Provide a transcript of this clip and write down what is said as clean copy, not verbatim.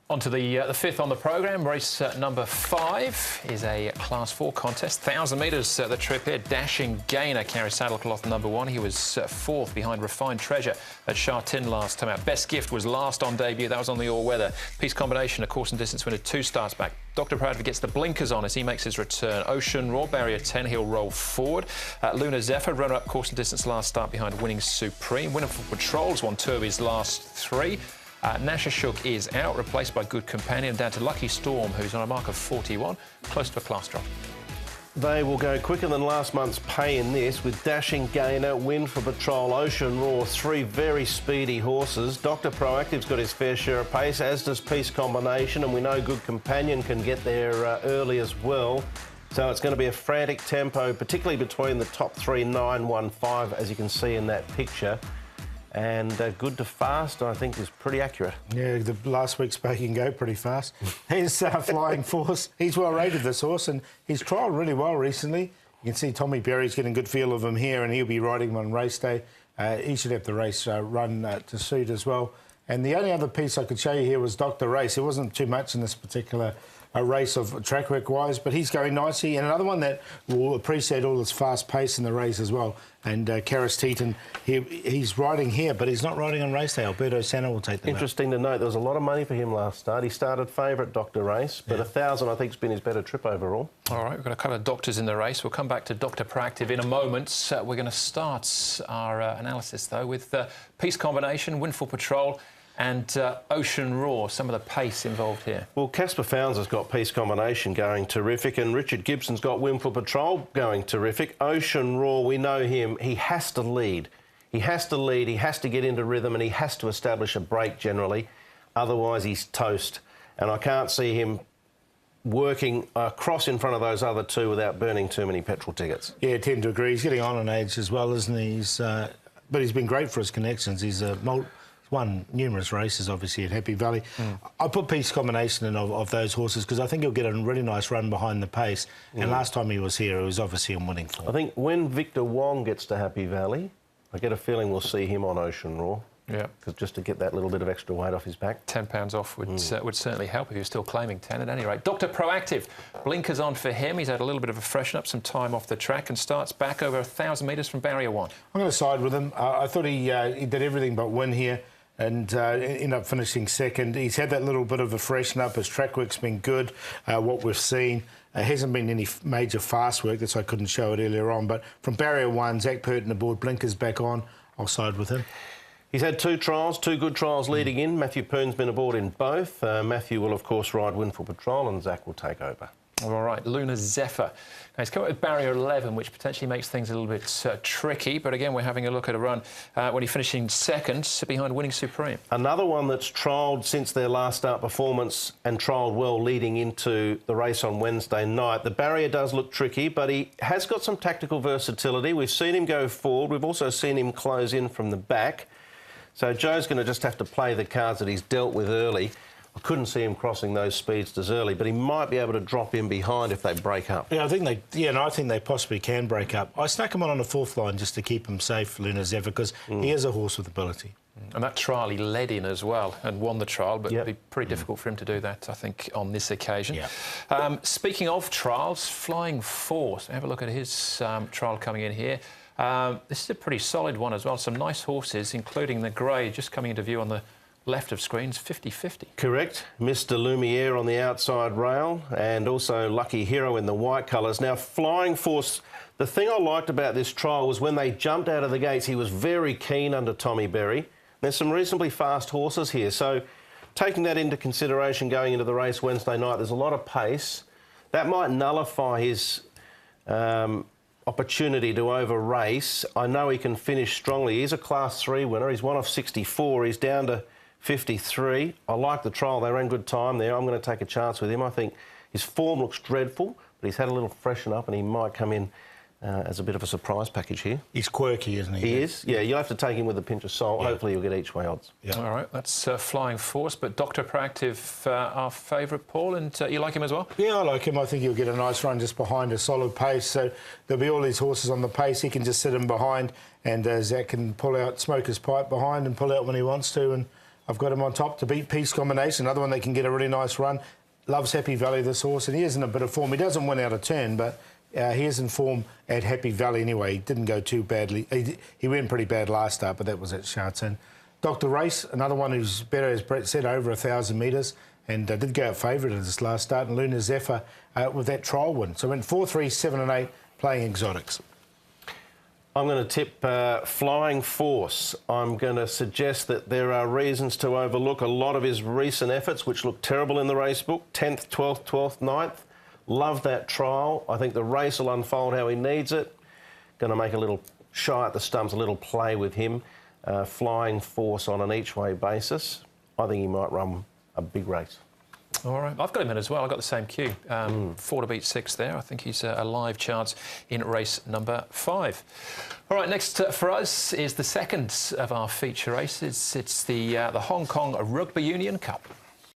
On to the fifth on the programme. Race number 5 is a Class 4 contest. 1,000 metres the trip here. Dashing Gainer carries saddlecloth number 1. He was fourth behind Refined Treasure at Shartin last time out. Best Gift was last on debut. That was on the all-weather. Peace Combination, a course and distance winner, 2 starts back. Dr. Proudfoot gets the blinkers on as he makes his return. Ocean Raw, barrier 10, he'll roll forward. Lunar Zephyr, runner-up course and distance last start behind Winning Supreme. Winner for Patrols, won 2 of his last 3. Nasha Shook is out, replaced by Good Companion, down to Lucky Storm, who's on a mark of 41, close to a class drop. They will go quicker than last month's pay in this, with Dashing Gainer, Win for Patrol, Ocean Raw, 3 very speedy horses. Dr. Proactive's got his fair share of pace, as does Peace Combination, and we know Good Companion can get there early as well. So it's going to be a frantic tempo, particularly between the top 3, 9, 1, 5, as you can see in that picture. And Good to Fast, I think, is pretty accurate. Yeah, the last week's Spake can go pretty fast. He's Flying Force. He's well rated, this horse, and he's trialled really well recently. You can see Tommy Berry's getting a good feel of him here, and he'll be riding him on race day. He should have the race run to suit as well. And the only other piece I could show you here was Dr. Race. It wasn't too much in this particular race of track work-wise, but he's going nicely. And another one that will appreciate all this fast pace in the race as well. And Karis Teton, he's riding here, but he's not riding on race day. Alberto Senna will take them Interesting to note, there was a lot of money for him last start. He started favourite, Dr. Race, but 1,000, I think, has been his better trip overall. All right, we've got a couple of doctors in the race. We'll come back to Dr. Proactive in a moment. We're going to start our analysis, though, with Peace Combination, Win for Patrol, and Ocean Raw, some of the pace involved here. Well, Casper Founds has got Peace Combination going terrific, and Richard Gibson's got Win for Patrol going terrific. Ocean Raw, we know him. He has to lead. He has to lead, he has to get into rhythm, and he has to establish a break generally. Otherwise, he's toast. And I can't see him working across in front of those other 2 without burning too many petrol tickets. Yeah, I tend to agree. He's getting on in age as well, isn't he? But he's been great for his connections. He's won numerous races, obviously, at Happy Valley. I put Peace Combination in of those horses because I think he'll get a really nice run behind the pace. And last time he was here, it was obviously in winning form. I think when Victor Wong gets to Happy Valley, I get a feeling we'll see him on Ocean Raw. Yeah, because just to get that little bit of extra weight off his back. £10 off would certainly help if you're still claiming 10 at any rate. Dr. Proactive, blinkers on for him. He's had a little bit of a freshen up, some time off the track, and starts back over 1,000 metres from barrier 1. I'm going to side with him. I thought he did everything but win here, and ended up finishing second. He's had that little bit of a freshen up. His track work's been good, what we've seen. Hasn't been any major fast work, that's why I couldn't show it earlier on. But from barrier 1, Zach Purton aboard, blinkers back on. I'll side with him. He's had 2 trials, 2 good trials leading in. Matthew Pern's been aboard in both. Matthew will, of course, ride Win for Patrol, and Zach will take over. All right, Lunar Zephyr. Now, he's come up with barrier 11, which potentially makes things a little bit tricky. But again, we're having a look at a run when he finishing second behind Winning Supreme. Another one that's trialled since their last start performance and trialled well leading into the race on Wednesday night. The barrier does look tricky, but he has got some tactical versatility. We've seen him go forward. We've also seen him close in from the back. So Joe's going to just have to play the cards that he's dealt with early. I couldn't see him crossing those speedsters early, but he might be able to drop in behind if they break up. Yeah, I think they possibly can break up. I snuck him on the 4th line just to keep him safe, Lunar Zephyr, because he is a horse with ability. And that trial he led in as well and won the trial, but it'd be pretty difficult for him to do that, I think, on this occasion. Speaking of trials, Flying Force. Have a look at his trial coming in here. This is a pretty solid one as well. Some nice horses, including the grey, just coming into view on the left of screens, 50-50. Correct. Mr. Lumiere on the outside rail, and also Lucky Hero in the white colours. Now, Flying Force, the thing I liked about this trial was when they jumped out of the gates, he was very keen under Tommy Berry. There's some reasonably fast horses here, so taking that into consideration going into the race Wednesday night, there's a lot of pace. That might nullify his opportunity to over-race. I know he can finish strongly. He's a Class 3 winner. He's 1 off 64. He's down to 53. I like the trial. They ran good time there. I'm going to take a chance with him. I think his form looks dreadful, but he's had a little freshen up and he might come in as a bit of a surprise package here. He's quirky, isn't he? He is. Yeah, you'll have to take him with a pinch of salt. Hopefully you'll get each way odds. All right, that's Flying Force. But Dr. Proactive, our favourite, Paul, and you like him as well? Yeah, I like him. I think he'll get a nice run just behind a solid pace. So there'll be all these horses on the pace. He can just sit him behind, and Zach can pull out, smoke his pipe behind and pull out when he wants to. And I've got him on top to beat Peace Combination, another one that can get a really nice run. Loves Happy Valley, this horse, and he is in a bit of form. He doesn't win out of turn, but he is in form at Happy Valley anyway. He didn't go too badly. He went pretty bad last start, but that was at Sharton. Dr. Race, another one who's better, as Brett said, over 1,000 metres, and did go out favourite at this last start. And Luna Zephyr with that trial win. So went 4, 3, 7 and 8 playing exotics. I'm going to tip Flying Force. I'm going to suggest that there are reasons to overlook a lot of his recent efforts, which look terrible in the race book. 10th, 12th, 12th, 9th. Love that trial. I think the race will unfold how he needs it. Going to make a little shy at the stumps, a little play with him. Flying Force on an each-way basis. I think he might run a big race. All right, I've got him in as well. I've got the same cue. 4 to beat 6 there. I think he's a live chance in race number 5. All right, next for us is the second of our feature races. It's the Hong Kong Rugby Union Cup.